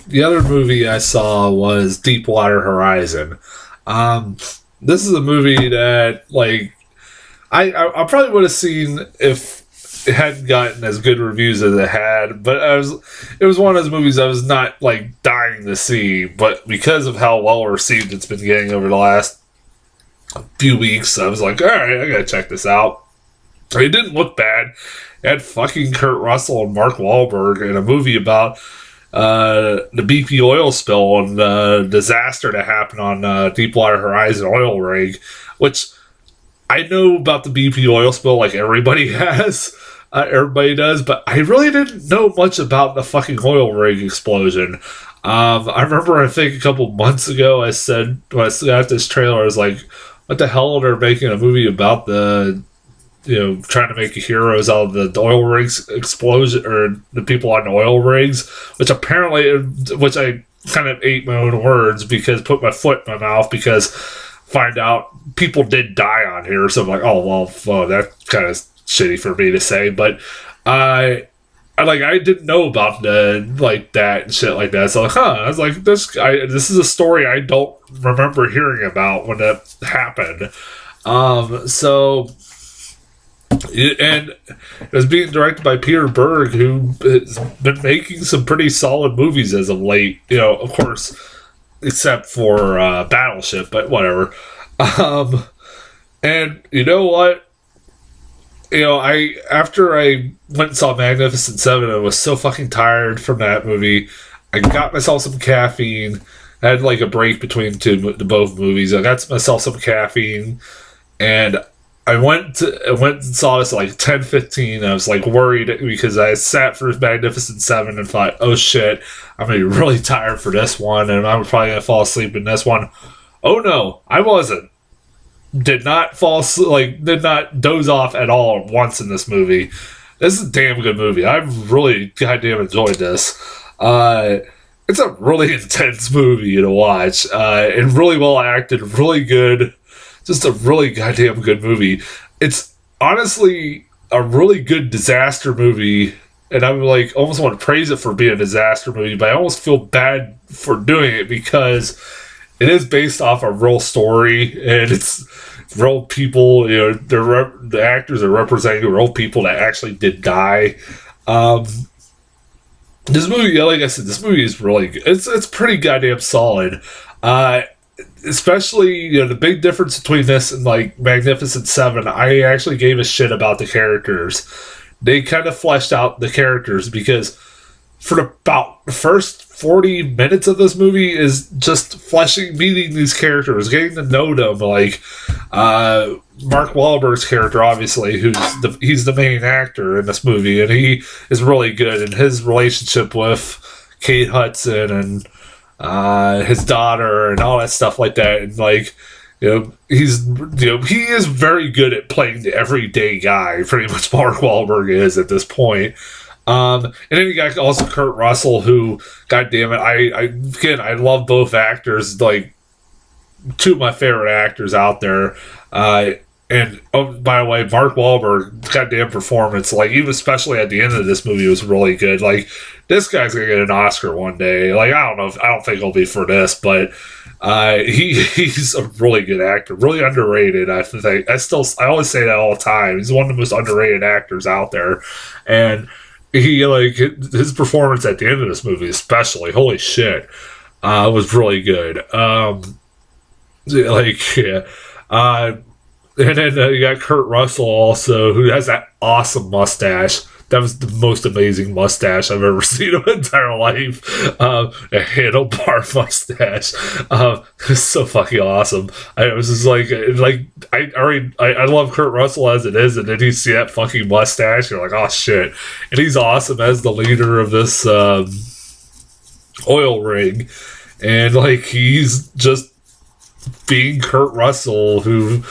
the other movie I saw was Deepwater Horizon. Um, this is a movie that, like, I probably would have seen if it hadn't gotten as good reviews as it had, but it was one of those movies I was not like dying to see, but because of how well received it's been getting over the last few weeks, I was like, all right, I gotta check this out. It didn't look bad. It had fucking Kurt Russell and Mark Wahlberg in a movie about the BP oil spill and the disaster that happened on Deepwater Horizon oil rig, which I know about the BP oil spill like everybody has. Everybody does, but I really didn't know much about the fucking oil rig explosion. I remember, I think a couple months ago, I said, when I got this trailer, I was like, what the hell are they making a movie about trying to make heroes out of the oil rigs explosion, or the people on the oil rigs, which I kind of ate my own words because put my foot in my mouth because find out people did die on here. So I'm like, oh, well, that's kind of shitty for me to say, but I didn't know about that and shit like that. So I was like, this is a story I don't remember hearing about when that happened. So and it was being directed by Peter Berg, who has been making some pretty solid movies as of late. Of course, except for Battleship, but whatever. And you know what? After I went and saw Magnificent Seven, I was so fucking tired from that movie. I got myself some caffeine. I had like a break between both movies. I got myself some caffeine, and I went and saw this at like 10:15. I was like worried because I sat for Magnificent Seven and thought, oh shit, I'm gonna be really tired for this one, and I'm probably gonna fall asleep in this one. Oh no, I wasn't. Did not did not doze off at all once in this movie. This is a damn good movie. I've really goddamn enjoyed this. It's a really intense movie to watch, and really well acted, really good. Just a really goddamn good movie. It's honestly a really good disaster movie, and I would like almost want to praise it for being a disaster movie, but I almost feel bad for doing it because it is based off a real story, and it's real people. The actors are representing real people that actually did die. This movie, like I said, this movie is really good. It's pretty goddamn solid. Especially, the big difference between this and like Magnificent Seven, I actually gave a shit about the characters. They kind of fleshed out the characters because for about the first 40 minutes of this movie is just meeting these characters, getting to know them. Like Mark Wahlberg's character, obviously, he's the main actor in this movie, and he is really good. And his relationship with Kate Hudson and his daughter and all that stuff like that, and like he is very good at playing the everyday guy. Pretty much, Mark Wahlberg is at this point. And then you got also Kurt Russell, who, God damn it, I love both actors, like two of my favorite actors out there. And oh, by the way, Mark Wahlberg, goddamn performance, like even especially at the end of this movie, was really good. Like this guy's gonna get an Oscar one day. Like I don't think it'll be for this, but he's a really good actor, really underrated. I think I always say that all the time. He's one of the most underrated actors out there, and his performance at the end of this movie, especially, holy shit, was really good. And then you got Kurt Russell also, who has that awesome mustache. That was the most amazing mustache I've ever seen in my entire life. A handlebar mustache. It's so fucking awesome. I was just I love Kurt Russell as it is, and then you see that fucking mustache, you're like, oh shit. And he's awesome as the leader of this oil rig. And like he's just being Kurt Russell, who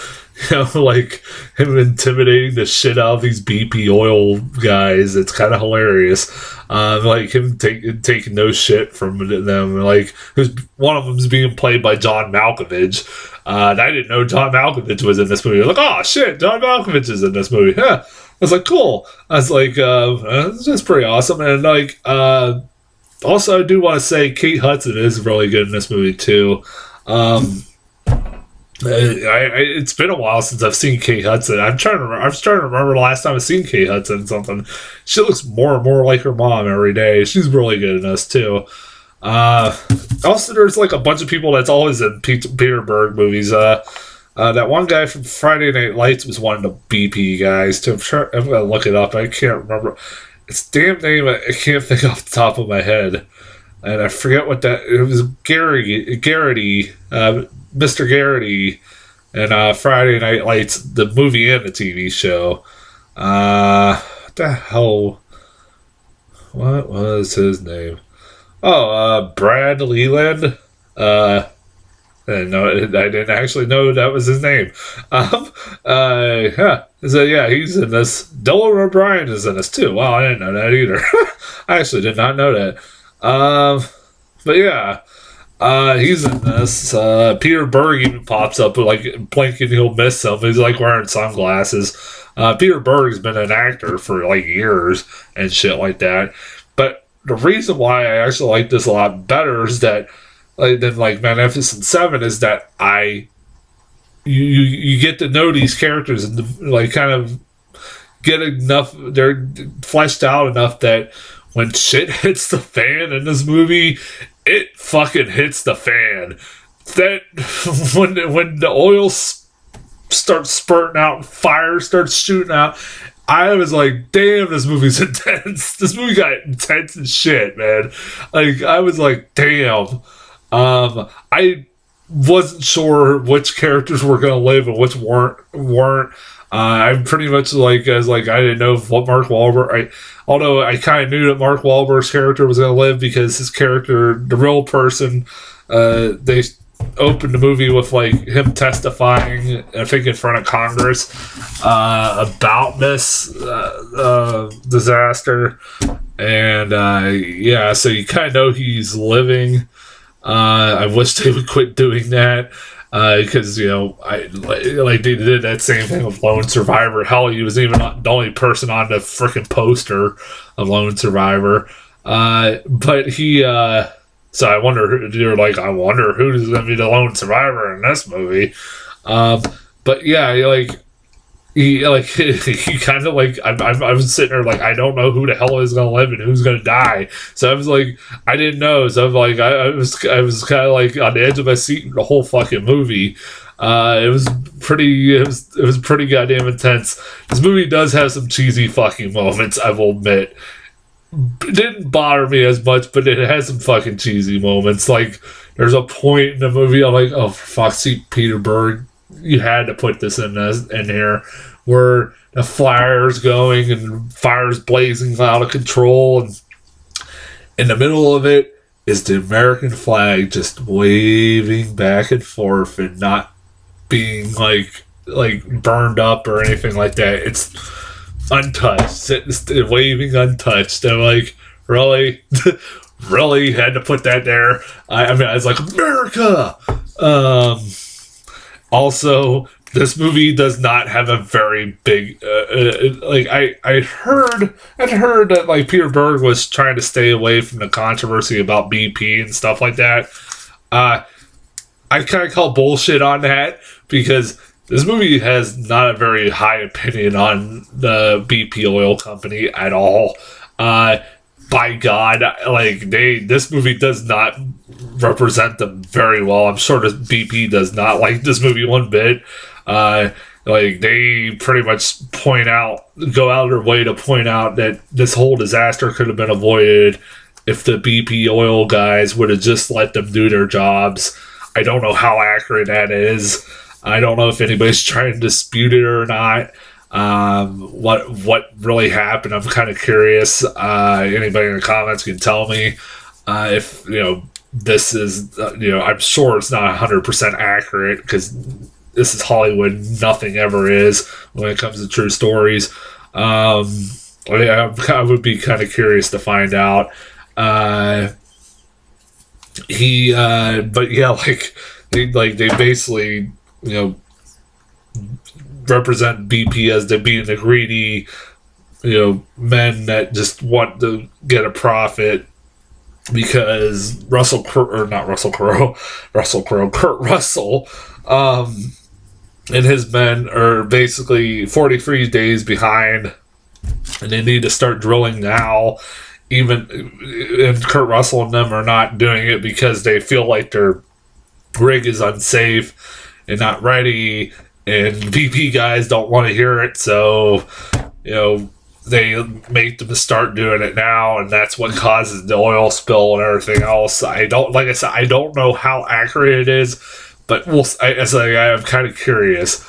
like him intimidating the shit out of these BP oil guys. It's kind of hilarious. Like him taking no shit from them. Like one of them's being played by John Malkovich. I didn't know John Malkovich was in this movie. I was like, oh shit, John Malkovich is in this movie. I was like, cool. I was like, that's pretty awesome. And like, Also, I do want to say Kate Hudson is really good in this movie too. Um, it's been a while since I've seen Kate Hudson. I'm trying to remember the last time I've seen Kate Hudson in something. She looks more and more like her mom every day. She's really good in this too. Uh, Also, there's like a bunch of people that's always in Peter Berg movies. That one guy from Friday Night Lights was one of the BP guys too. I'm gonna look it up. I can't remember. It's damn name. I can't think off the top of my head, and I forget what that. It was Garrity, Mr. Garrity, and Friday Night Lights, the movie and the TV show. What the hell? What was his name? Oh, Brad Leland. No, I didn't actually know that was his name. Yeah. So yeah, he's in this. Dylan O'Brien is in this too. Wow, I didn't know that either. I actually did not know that. But yeah, he's in this. Peter Berg even pops up, like blinking, he'll miss him. He's like wearing sunglasses. Peter Berg's been an actor for like years and shit like that. But the reason why I actually like this a lot better is that than like Magnificent Seven is that you get to know these characters and like kind of get enough. They're fleshed out enough that when shit hits the fan in this movie, it fucking hits the fan. That when the oil starts spurting out and fire starts shooting out, I was like, damn, this movie's intense. This movie got intense as shit, man. Like, I was like, damn. I wasn't sure which characters were going to live and which weren't. I'm pretty much like, as like, I didn't know what Mark Wahlberg, although I kind of knew that Mark Wahlberg's character was going to live because his character, the real person, they opened the movie with like him testifying, I think in front of Congress, about this disaster, and yeah, so you kind of know he's living. I wish they would quit doing that because you know, I like they did that same thing with Lone Survivor. Hell, he was even the only person on the freaking poster of Lone Survivor. But he. So I wonder. You're like, I wonder who's going to be the lone survivor in this movie. But yeah, he kind of like I was sitting there like, I don't know who the hell is going to live and who's going to die. So I was like, I didn't know. So I'm like, I was kind of like on the edge of my seat the whole fucking movie. It was pretty goddamn intense. This movie does have some cheesy fucking moments, I will admit. It didn't bother me as much, but it has some fucking cheesy moments. Like, there's a point in the movie I'm like, oh, for fuck's sake, Peter Berg, you had to put this in here, where the fire's going and fire's blazing out of control, and in the middle of it is the American flag just waving back and forth and not being like burned up or anything like that. It's untouched, waving untouched. I'm like, really? Really had to put that there? I mean, I was like, America! Also, this movie does not have a very big, like, I'd heard that, like, Peter Berg was trying to stay away from the controversy about BP and stuff like that. I kind of call bullshit on that, because this movie has not a very high opinion on the BP oil company at all. By God, like this movie does not represent them very well. I'm sure BP does not like this movie one bit. Like they pretty much go out of their way to point out that this whole disaster could have been avoided if the BP oil guys would have just let them do their jobs. I don't know how accurate that is. I don't know if anybody's trying to dispute it or not. What really happened? I'm kind of curious. Anybody in the comments can tell me if this is I'm sure it's not 100% accurate because this is Hollywood. Nothing ever is when it comes to true stories. I would be kind of curious to find out. But yeah, they basically represent BP as being the greedy men that just want to get a profit because Kurt Russell, and his men are basically 43 days behind, and they need to start drilling now. And Kurt Russell and them are not doing it because they feel like their rig is unsafe and not ready, and BP guys don't want to hear it, so they make them start doing it now, and that's what causes the oil spill and everything else. I don't know how accurate it is, but I'm kind of curious.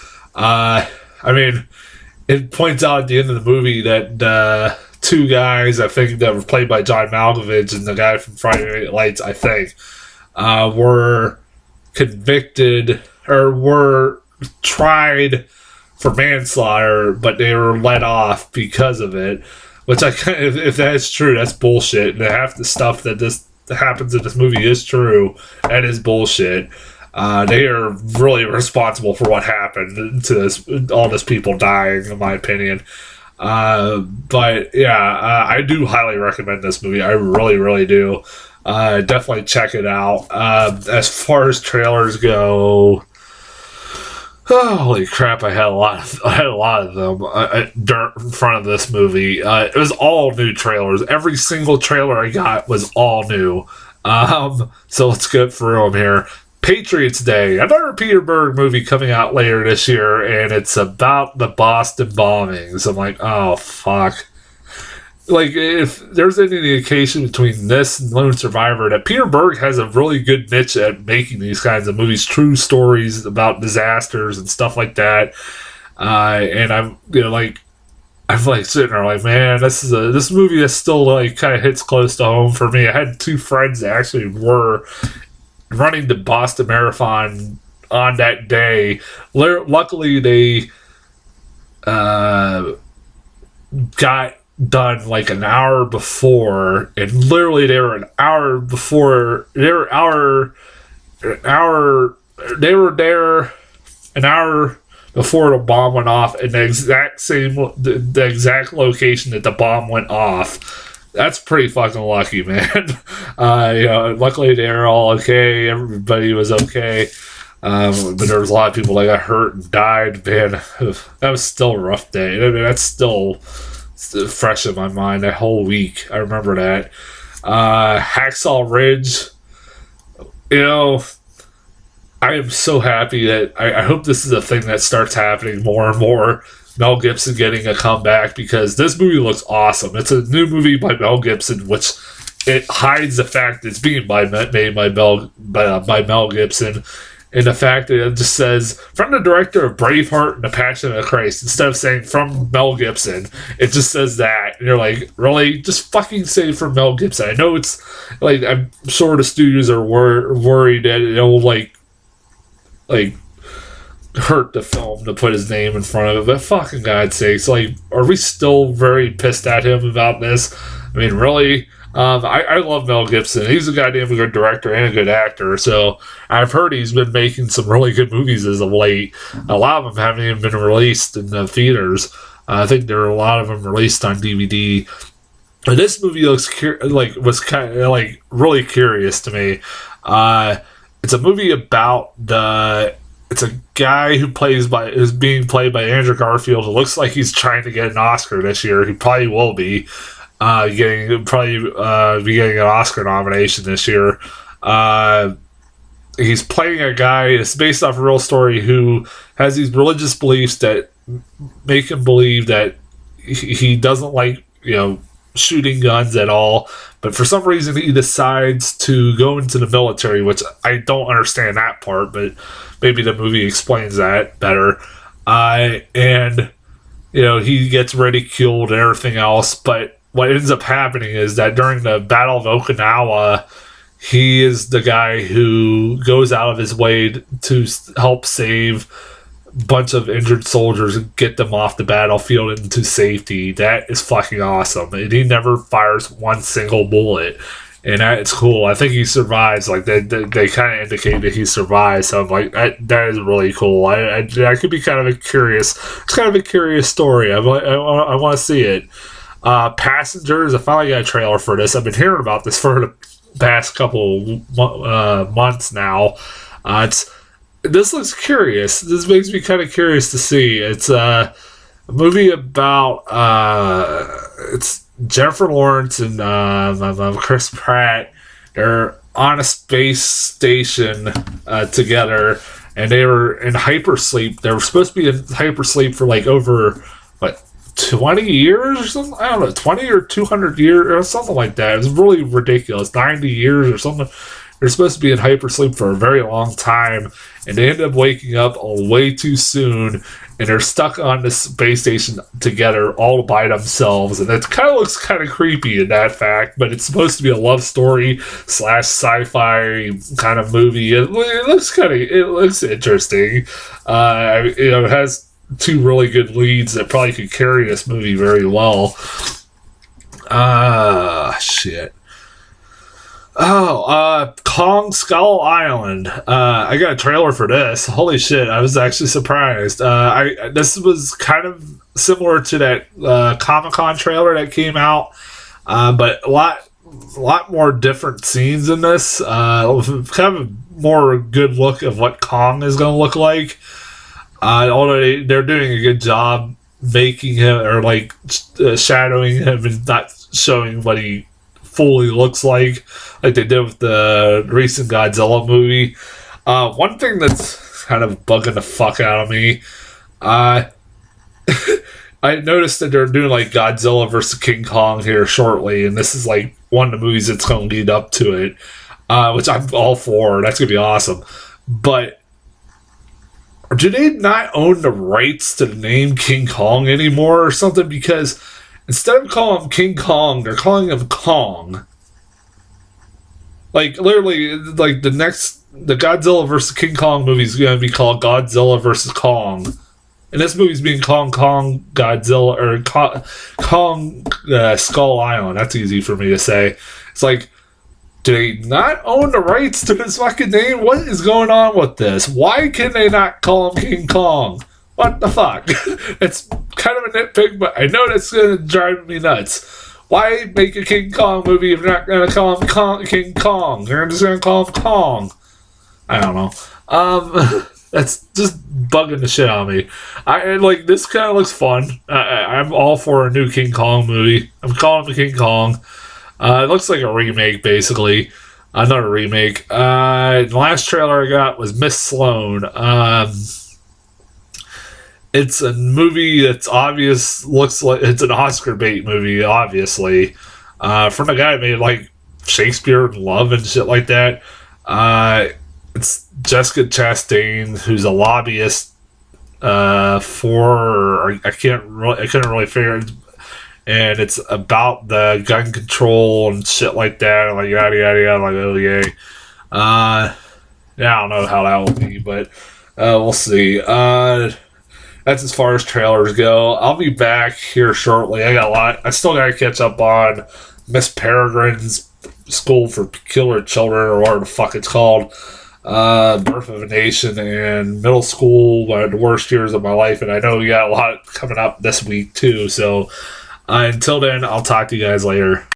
It points out at the end of the movie that two guys, I think, that were played by John Malkovich and the guy from Friday Night Lights, I think, were convicted or were tried for manslaughter, but they were let off because of it. Which if that's true, that's bullshit. And half the stuff that happens in this movie is true. That is bullshit. They are really responsible for what happened to all this people dying, in my opinion. But yeah, I do highly recommend this movie. I really, really do. Definitely check it out. As far as trailers go, holy crap! I had a lot of them in front of this movie. It was all new trailers. Every single trailer I got was all new. So let's get through them here. Patriots Day, another Peter Berg movie coming out later this year, and it's about the Boston bombings. I'm like, oh, fuck. Like, if there's any indication between this and Lone Survivor, that Peter Berg has a really good niche at making these kinds of movies, true stories about disasters and stuff like that. And I'm sitting there like, man, this movie that still like kind of hits close to home for me. I had two friends that actually were running the Boston Marathon on that day. Luckily, they got done like an hour before, and literally they were there an hour before the bomb went off in the exact location that the bomb went off. That's pretty fucking lucky, man. Luckily they were all okay. Everybody was okay. But there was a lot of people that got hurt and died. Man, that was still a rough day. I mean, that's still fresh in my mind. That whole week, I remember that. Hacksaw Ridge. I am so happy that I hope this is a thing that starts happening more and more. Mel Gibson getting a comeback, because this movie looks awesome. It's a new movie by Mel Gibson, which it hides the fact that it's being made by Mel Gibson, and the fact that it just says from the director of Braveheart and The Passion of the Christ, instead of saying from Mel Gibson, it just says that, and you're like, really, just fucking say from Mel Gibson. I know it's like, I'm sure the studios are worried that it'll like hurt the film to put his name in front of it, but fucking God's sakes, like, are we still very pissed at him about this? I mean, really? I love Mel Gibson. He's a goddamn good director and a good actor, so I've heard he's been making some really good movies as of late. A lot of them haven't even been released in the theaters. I think there are a lot of them released on DVD. But this movie was kind of like really curious to me. It's a movie about it's a guy who is being played by Andrew Garfield. It looks like he's trying to get an Oscar this year. He probably will be getting an Oscar nomination this year. He's playing a guy. It's based off a real story, who has these religious beliefs that make him believe that he doesn't like shooting guns at all. But for some reason, he decides to go into the military, which I don't understand that part, but maybe the movie explains that better. And he gets ridiculed and everything else. But what ends up happening is that during the Battle of Okinawa, he is the guy who goes out of his way to help save a bunch of injured soldiers and get them off the battlefield into safety. That is fucking awesome. And he never fires one single bullet. And that's cool. I think he survives. Like, they kind of indicate that he survives. So I'm like, that is really cool. I could be kind of a curious. It's kind of a curious story. I want to see it. Passengers. I finally got a trailer for this. I've been hearing about this for past couple months now. It's This looks curious. This makes me kind of curious to see. It's a movie about it's Jennifer Lawrence and Chris Pratt. They're on a space station together, and they were in hypersleep. They were supposed to be in hypersleep for like over what 20 years or something. I don't know, 20 or 200 years or something like that. It was really ridiculous. 90 years or something. They're supposed to be in hypersleep for a very long time, and they end up waking up way too soon, and they're stuck on this space station together all by themselves. And it kind of looks kind of creepy in that fact, but it's supposed to be a love story / sci-fi kind of movie. It looks interesting. It has two really good leads that probably could carry this movie very well. Shit. Kong Skull Island. I got a trailer for this. Holy shit, I was actually surprised. This was kind of similar to that Comic-Con trailer that came out, but a lot more different scenes in this. Kind of a more good look of what Kong is going to look like. Although they're doing a good job making him, or like shadowing him and not showing what he fully looks like they did with the recent Godzilla movie. One thing that's kind of bugging the fuck out of me, I noticed that they're doing like Godzilla versus King Kong here shortly, and this is like one of the movies that's going to lead up to it, which I'm all for. That's going to be awesome. But do they not own the rights to the name King Kong anymore or something? Because instead of calling him King Kong, they're calling him Kong. Like, literally, like, the Godzilla vs. King Kong movie is going to be called Godzilla vs. Kong. And this movie's being Kong Godzilla, or Kong Skull Island. That's easy for me to say. It's like, do they not own the rights to this fucking name? What is going on with this? Why can they not call him King Kong? What the fuck? It's kind of a nitpick, but I know that's going to drive me nuts. Why make a King Kong movie if you're not going to call him King Kong? You're just going to call him Kong. I don't know. That's just bugging the shit out of me. This kind of looks fun. I'm all for a new King Kong movie. I'm calling it King Kong. It looks like a remake, basically. Not a remake. The last trailer I got was Miss Sloane. It's a movie that's looks like it's an Oscar bait movie, obviously. From the guy who made like Shakespeare in Love and shit like that. It's Jessica Chastain, who's a lobbyist I couldn't really figure it. And it's about the gun control and shit like that, like yada yada yada, like oh yay. I don't know how that will be, but we'll see. That's as far as trailers go. I'll be back here shortly. I still got to catch up on Miss Peregrine's School for Killer Children, or whatever the fuck it's called. Birth of a Nation, and middle school, the worst years of my life. And I know we got a lot coming up this week too. So until then, I'll talk to you guys later.